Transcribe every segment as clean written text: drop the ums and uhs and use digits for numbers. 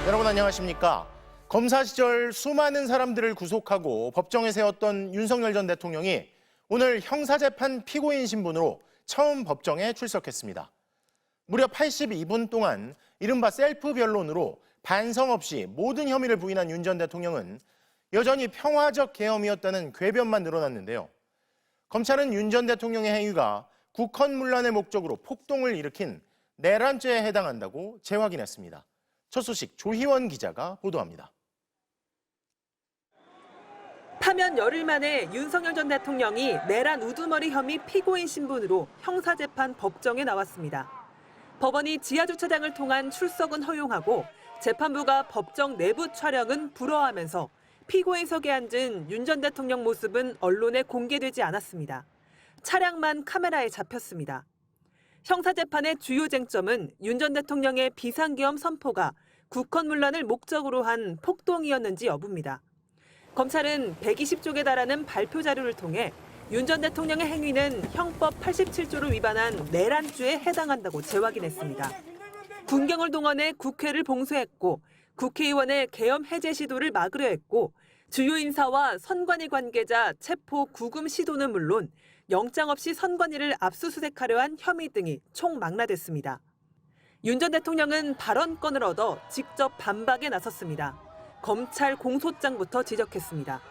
여러분 안녕하십니까? 검사 시절 수많은 사람들을 구속하고 법정에 세웠던 윤석열 전 대통령이 오늘 형사재판 피고인 신분으로 처음 법정에 출석했습니다. 무려 82분 동안 이른바 셀프 변론으로 반성 없이 모든 혐의를 부인한 윤 전 대통령은 여전히 평화적 계엄이었다는 궤변만 늘어났는데요. 검찰은 윤 전 대통령의 행위가 국헌문란의 목적으로 폭동을 일으킨 내란죄에 해당한다고 재확인했습니다. 첫 소식 조희원 기자가 보도합니다. 파면 열흘 만에 윤석열 전 대통령이 내란 우두머리 혐의 피고인 신분으로 형사재판 법정에 나왔습니다. 법원이 지하주차장을 통한 출석은 허용하고 재판부가 법정 내부 촬영은 불허하면서 피고인석에 앉은 윤 전 대통령 모습은 언론에 공개되지 않았습니다. 차량만 카메라에 잡혔습니다. 형사재판의 주요 쟁점은 윤 전 대통령의 비상계엄 선포가 국헌문란을 목적으로 한 폭동이었는지 여부입니다. 검찰은 120쪽에 달하는 발표 자료를 통해 윤 전 대통령의 행위는 형법 87조를 위반한 내란죄에 해당한다고 재확인했습니다. 군경을 동원해 국회를 봉쇄했고 국회의원의 계엄 해제 시도를 막으려 했고 주요 인사와 선관위 관계자 체포 구금 시도는 물론 영장 없이 선관위를 압수수색하려 한 혐의 등이 총망라됐습니다. 윤 전 대통령은 발언권을 얻어 직접 반박에 나섰습니다. 검찰 공소장부터 지적했습니다.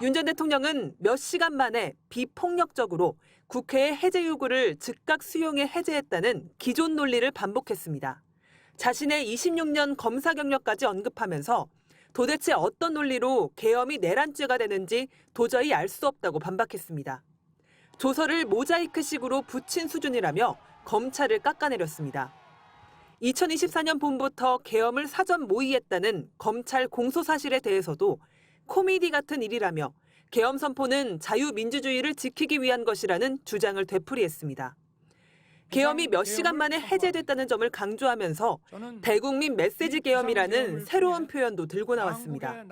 윤 전 대통령은 몇 시간 만에 비폭력적으로 국회의 해제 요구를 즉각 수용해 해제했다는 기존 논리를 반복했습니다. 자신의 26년 검사 경력까지 언급하면서 도대체 어떤 논리로 계엄이 내란죄가 되는지 도저히 알 수 없다고 반박했습니다. 조서를 모자이크식으로 붙인 수준이라며 검찰을 깎아내렸습니다. 2024년 봄부터 계엄을 사전 모의했다는 검찰 공소사실에 대해서도 코미디 같은 일이라며 계엄 선포는 자유민주주의를 지키기 위한 것이라는 주장을 되풀이했습니다. 계엄이 몇 시간 만에 해제됐다는 점을 강조하면서 대국민 메시지 계엄이라는 새로운 표현도 들고 나왔습니다.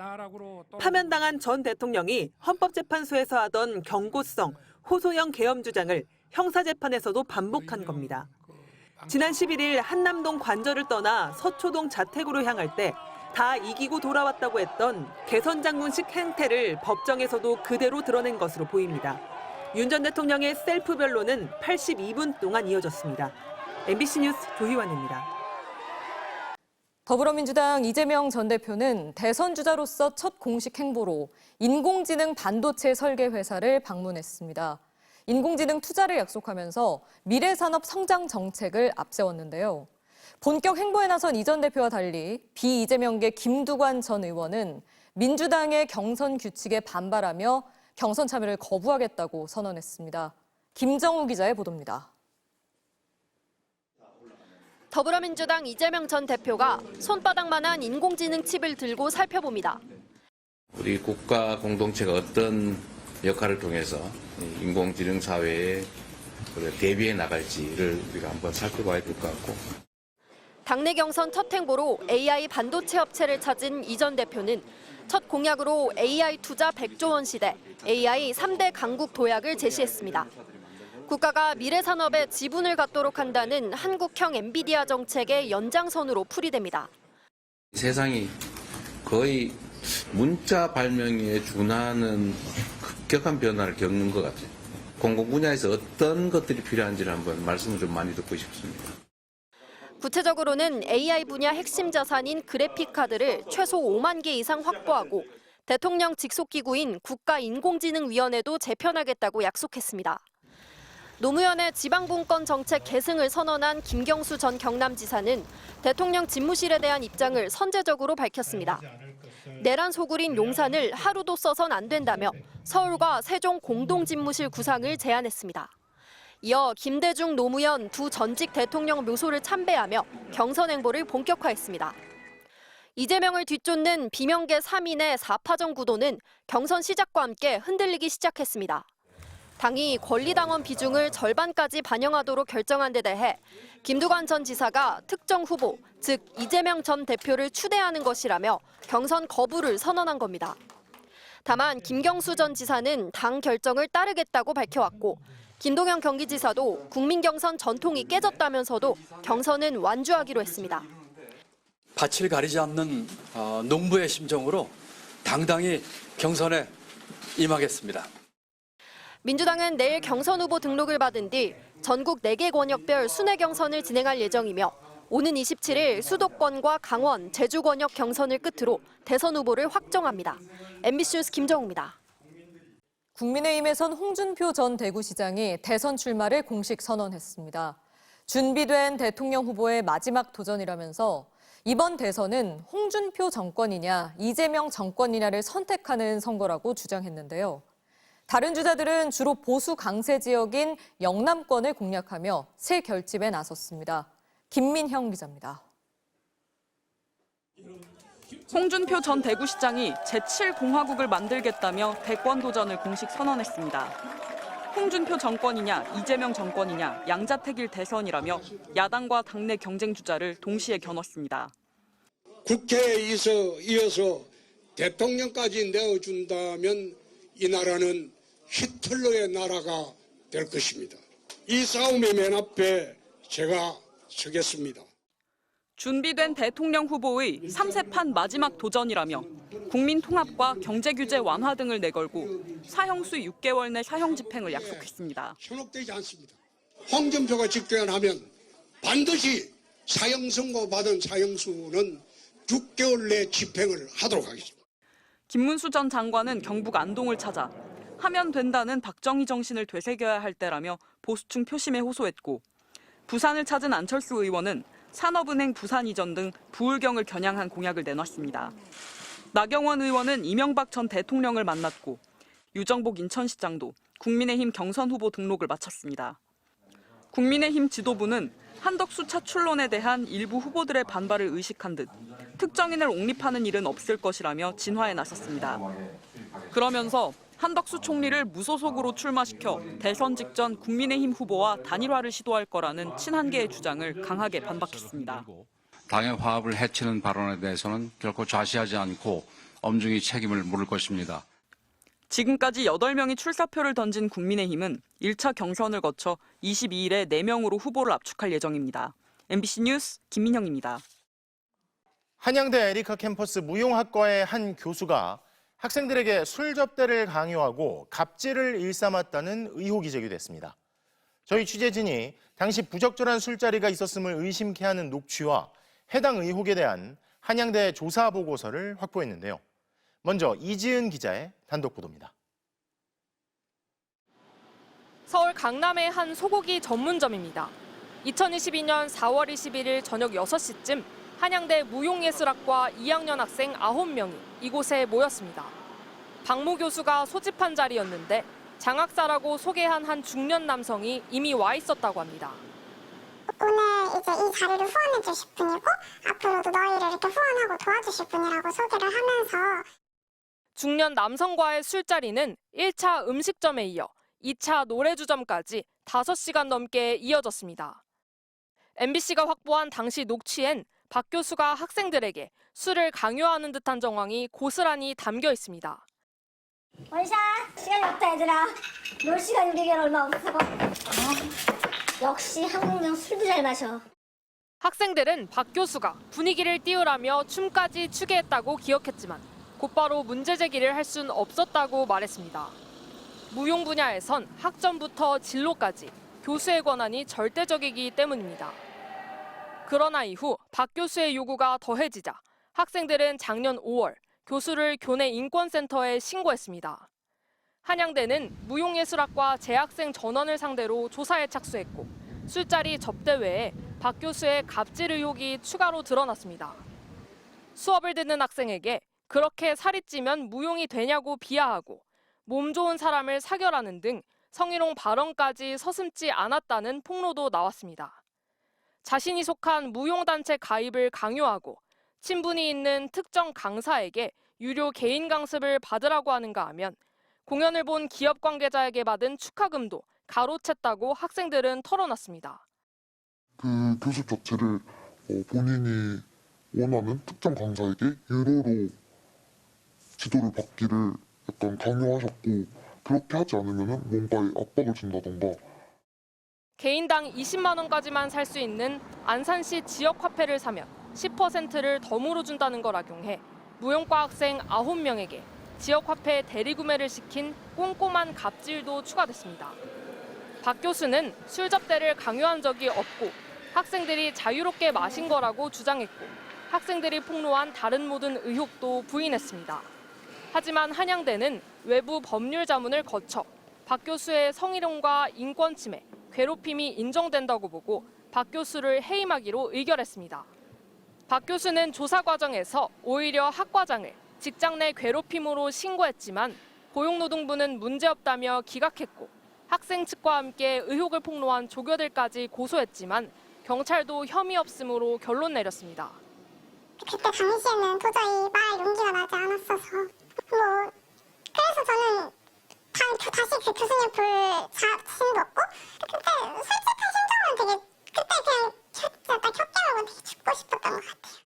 파면당한 전 대통령이 헌법재판소에서 하던 경고성, 호소형 계엄 주장을 형사재판에서도 반복한 겁니다. 지난 11일 한남동 관저를 떠나 서초동 자택으로 향할 때 다 이기고 돌아왔다고 했던 개선장군식 행태를 법정에서도 그대로 드러낸 것으로 보입니다. 윤 전 대통령의 셀프 변론은 82분 동안 이어졌습니다. MBC 뉴스 조희원입니다. 더불어민주당 이재명 전 대표는 대선 주자로서 첫 공식 행보로 인공지능 반도체 설계 회사를 방문했습니다. 인공지능 투자를 약속하면서 미래산업 성장 정책을 앞세웠는데요. 본격 행보에 나선 이 전 대표와 달리 비이재명계 김두관 전 의원은 민주당의 경선 규칙에 반발하며 경선 참여를 거부하겠다고 선언했습니다. 김정우 기자의 보도입니다. 더불어민주당 이재명 전 대표가 손바닥만한 인공지능 칩을 들고 살펴봅니다. 우리 국가 공동체가 어떤 역할을 통해서 인공지능 사회에 대비해 나갈지를 우리가 한번 살펴봐야 될 것 같고. 당내 경선 첫 행보로 AI 반도체 업체를 찾은 이 전 대표는 첫 공약으로 AI 투자 100조 원 시대, AI 3대 강국 도약을 제시했습니다. 국가가 미래 산업에 지분을 갖도록 한다는 한국형 엔비디아 정책의 연장선으로 풀이됩니다. 세상이 거의 문자 발명에 준하는 급격한 변화를 겪는 것 같아요. 공공 분야에서 어떤 것들이 필요한지를 한번 말씀을 좀 많이 듣고 싶습니다. 구체적으로는 AI 분야 핵심 자산인 그래픽카드를 최소 5만 개 이상 확보하고 대통령 직속기구인 국가인공지능위원회도 재편하겠다고 약속했습니다. 노무현의 지방분권 정책 계승을 선언한 김경수 전 경남지사는 대통령 집무실에 대한 입장을 선제적으로 밝혔습니다. 내란 소굴인 용산을 하루도 써선 안 된다며 서울과 세종 공동집무실 구상을 제안했습니다. 이어 김대중, 노무현 두 전직 대통령 묘소를 참배하며 경선 행보를 본격화했습니다. 이재명을 뒤쫓는 비명계 3인의 4파전 구도는 경선 시작과 함께 흔들리기 시작했습니다. 당이 권리당원 비중을 절반까지 반영하도록 결정한 데 대해 김두관 전 지사가 특정 후보, 즉 이재명 전 대표를 추대하는 것이라며 경선 거부를 선언한 겁니다. 다만 김경수 전 지사는 당 결정을 따르겠다고 밝혀왔고 김동연 경기지사도 국민경선 전통이 깨졌다면서도 경선은 완주하기로 했습니다. 밭을 가리지 않는 농부의 심정으로 당당히 경선에 임하겠습니다. 민주당은 내일 경선 후보 등록을 받은 뒤 전국 4개 권역별 순회 경선을 진행할 예정이며 오는 27일 수도권과 강원, 제주 권역 경선을 끝으로 대선 후보를 확정합니다. MBC 뉴스 김정우입니다. 국민의힘에선 홍준표 전 대구시장이 대선 출마를 공식 선언했습니다. 준비된 대통령 후보의 마지막 도전이라면서 이번 대선은 홍준표 정권이냐 이재명 정권이냐를 선택하는 선거라고 주장했는데요. 다른 주자들은 주로 보수 강세 지역인 영남권을 공략하며 새 결집에 나섰습니다. 김민형 기자입니다. 홍준표 전 대구시장이 제7공화국을 만들겠다며 대권 도전을 공식 선언했습니다. 홍준표 정권이냐 이재명 정권이냐 양자택일 대선이라며 야당과 당내 경쟁 주자를 동시에 겨눴습니다. 국회에 이어서 대통령까지 내어준다면 이 나라는 히틀러의 나라가 될 것입니다. 이 싸움의 맨 앞에 제가 서겠습니다. 준비된 대통령 후보의 3세판 마지막 도전이라며 국민 통합과 경제 규제 완화 등을 내걸고 사형수 6개월 내 사형 집행을 약속했습니다. 현혹되지 않습니다. 홍준표가 집권하면 반드시 사형 선고 받은 사형수는 6개월 내 집행을 하도록 하겠습니다. 김문수 전 장관은 경북 안동을 찾아 하면 된다는 박정희 정신을 되새겨야 할 때라며 보수층 표심에 호소했고 부산을 찾은 안철수 의원은 산업은행 부산 이전 등 부울경을 겨냥한 공약을 내놨습니다. 나경원 의원은 이명박 전 대통령을 만났고 유정복 인천시장도 국민의힘 경선 후보 등록을 마쳤습니다. 국민의힘 지도부는 한덕수 차출론에 대한 일부 후보들의 반발을 의식한 듯 특정인을 옹립하는 일은 없을 것이라며 진화에 나섰습니다. 그러면서 한덕수 총리를 무소속으로 출마시켜 대선 직전 국민의힘 후보와 단일화를 시도할 거라는 친한계의 주장을 강하게 반박했습니다. 당의 화합을 해치는 발언에 대해서는 결코 좌시하지 않고 엄중히 책임을 물을 것입니다. 지금까지 8명이 출사표를 던진 국민의힘은 1차 경선을 거쳐 22일에 4명으로 후보를 압축할 예정입니다. MBC 뉴스 김민형입니다. 한양대 에리카 캠퍼스 무용학과의 한 교수가 학생들에게 술 접대를 강요하고 갑질을 일삼았다는 의혹이 제기됐습니다. 저희 취재진이 당시 부적절한 술자리가 있었음을 의심케 하는 녹취와 해당 의혹에 대한 한양대 조사 보고서를 확보했는데요. 먼저 이지은 기자의 단독 보도입니다. 서울 강남의 한 소고기 전문점입니다. 2022년 4월 21일 저녁 6시쯤 한양대 무용예술학과 2학년 학생 9명이 이곳에 모였습니다. 박모 교수가 소집한 자리였는데 장학사라고 소개한 한 중년 남성이 이미 와 있었다고 합니다. 오늘 이제 이 자리를 후원해 주실 분이고 앞으로도 너희를 이렇게 후원하고 도와주실 분이라고 소개를 하면서 중년 남성과의 술자리는 1차 음식점에 이어 2차 노래주점까지 5시간 넘게 이어졌습니다. MBC가 확보한 당시 녹취엔 박 교수가 학생들에게 술을 강요하는 듯한 정황이 고스란히 담겨 있습니다. 원샷! 시간이 없다 얘들아. 놀 시간이 우리에게 얼마 없어. 역시 한국명 술도 잘 마셔. 학생들은 박 교수가 분위기를 띄우라며 춤까지 추게 했다고 기억했지만 곧바로 문제 제기를 할 순 없었다고 말했습니다. 무용 분야에선 학점부터 진로까지 교수의 권한이 절대적이기 때문입니다. 그러나 이후 박 교수의 요구가 더해지자 학생들은 작년 5월 교수를 교내 인권센터에 신고했습니다. 한양대는 무용예술학과 재학생 전원을 상대로 조사에 착수했고 술자리 접대 외에 박 교수의 갑질 의혹이 추가로 드러났습니다. 수업을 듣는 학생에게 그렇게 살이 찌면 무용이 되냐고 비하하고 몸 좋은 사람을 사겨라는 등 성희롱 발언까지 서슴지 않았다는 폭로도 나왔습니다. 자신이 속한 무용단체 가입을 강요하고 친분이 있는 특정 강사에게 유료 개인 강습을 받으라고 하는가 하면 공연을 본 기업 관계자에게 받은 축하금도 가로챘다고 학생들은 털어놨습니다. 그 교습 자체를 본인이 원하는 특정 강사에게 유료로 지도를 받기를 약간 강요하셨고 그렇게 하지 않으면 뭔가에 압박을 준다던가. 개인당 20만 원까지만 살 수 있는 안산시 지역 화폐를 사면 10%를 덤으로 준다는 걸 악용해 무용과 학생 9명에게 지역화폐 대리구매를 시킨 꼼꼼한 갑질도 추가됐습니다. 박 교수는 술 접대를 강요한 적이 없고 학생들이 자유롭게 마신 거라고 주장했고 학생들이 폭로한 다른 모든 의혹도 부인했습니다. 하지만 한양대는 외부 법률 자문을 거쳐 박 교수의 성희롱과 인권 침해, 괴롭힘이 인정된다고 보고 박 교수를 해임하기로 의결했습니다. 박 교수는 조사 과정에서 오히려 학 과장을 직장 내 괴롭힘으로 신고했지만 고용노동부는 문제없다며 기각했고 학생 측과 함께 의혹을 폭로한 조교들까지 고소했지만 경찰도 혐의 없음으로 결론 내렸습니다. 그때 당시에는 도저히 말할 용기가 나지 않았어서 그래서 저는 다시 그 교수님 볼 자신도 없고 그때 솔직한 심정은 되게 그때 그냥 켰다고 되게 죽고 싶었던 것 같아요.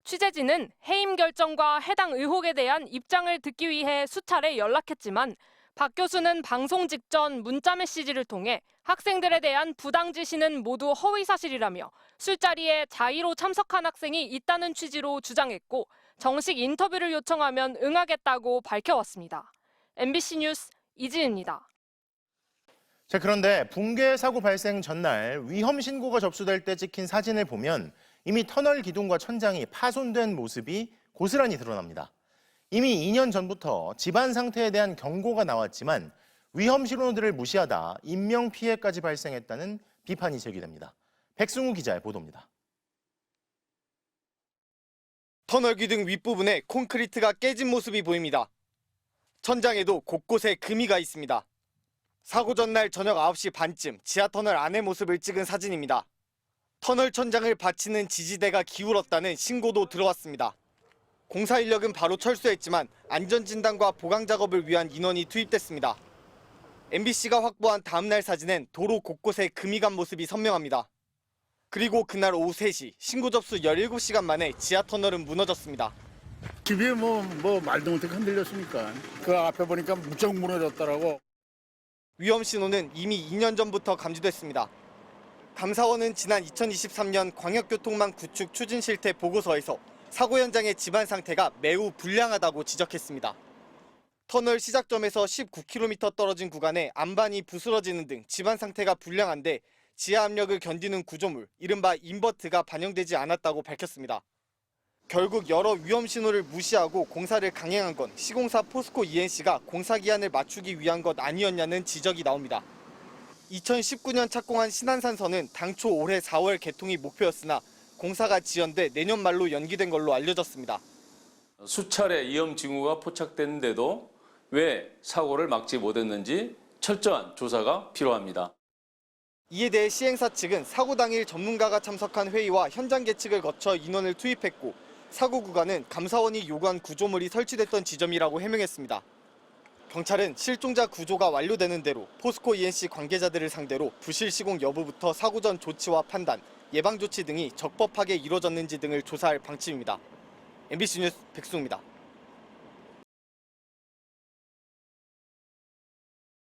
취재진은 해임 결정과 해당 의혹에 대한 입장을 듣기 위해 수차례 연락했지만 박 교수는 방송 직전 문자 메시지를 통해 학생들에 대한 부당 지시는 모두 허위 사실이라며 술자리에 자의로 참석한 학생이 있다는 취지로 주장했고 정식 인터뷰를 요청하면 응하겠다고 밝혀왔습니다. MBC 뉴스 이지은입니다. 자, 그런데 붕괴 사고 발생 전날 위험 신고가 접수될 때 찍힌 사진을 보면 이미 터널 기둥과 천장이 파손된 모습이 고스란히 드러납니다. 이미 2년 전부터 집안 상태에 대한 경고가 나왔지만 위험 신호들을 무시하다 인명피해까지 발생했다는 비판이 제기됩니다. 백승우 기자의 보도입니다. 터널 기둥 윗부분에 콘크리트가 깨진 모습이 보입니다. 천장에도 곳곳에 금이가 있습니다. 사고 전날 저녁 9시 반쯤 지하터널 안의 모습을 찍은 사진입니다. 터널 천장을 받치는 지지대가 기울었다는 신고도 들어왔습니다. 공사 인력은 바로 철수했지만 안전진단과 보강 작업을 위한 인원이 투입됐습니다. MBC가 확보한 다음날 사진엔 도로 곳곳에 금이 간 모습이 선명합니다. 그리고 그날 오후 3시 신고 접수 17시간 만에 지하터널은 무너졌습니다. 집이 뭐 말도 못하게 흔들렸으니까 그 앞에 보니까 무척 무너졌더라고. 위험 신호는 이미 2년 전부터 감지됐습니다. 감사원은 지난 2023년 광역교통망 구축 추진 실태 보고서에서 사고 현장의 집안 상태가 매우 불량하다고 지적했습니다. 터널 시작점에서 19km 떨어진 구간에 안반이 부스러지는 등 집안 상태가 불량한데 지하 압력을 견디는 구조물, 이른바 인버트가 반영되지 않았다고 밝혔습니다. 결국 여러 위험 신호를 무시하고 공사를 강행한 건 시공사 포스코 ENC가 공사 기한을 맞추기 위한 것 아니었냐는 지적이 나옵니다. 2019년 착공한 신안산선은 당초 올해 4월 개통이 목표였으나 공사가 지연돼 내년 말로 연기된 걸로 알려졌습니다. 수차례 위험 징후가 포착됐는데도 왜 사고를 막지 못했는지 철저한 조사가 필요합니다. 이에 대해 시행사 측은 사고 당일 전문가가 참석한 회의와 현장 계측을 거쳐 인원을 투입했고 사고 구간은 감사원이 요구한 구조물이 설치됐던 지점이라고 해명했습니다. 경찰은 실종자 구조가 완료되는 대로 포스코 ENC 관계자들을 상대로 부실 시공 여부부터 사고 전 조치와 판단, 예방 조치 등이 적법하게 이루어졌는지 등을 조사할 방침입니다. MBC 뉴스 백승우입니다.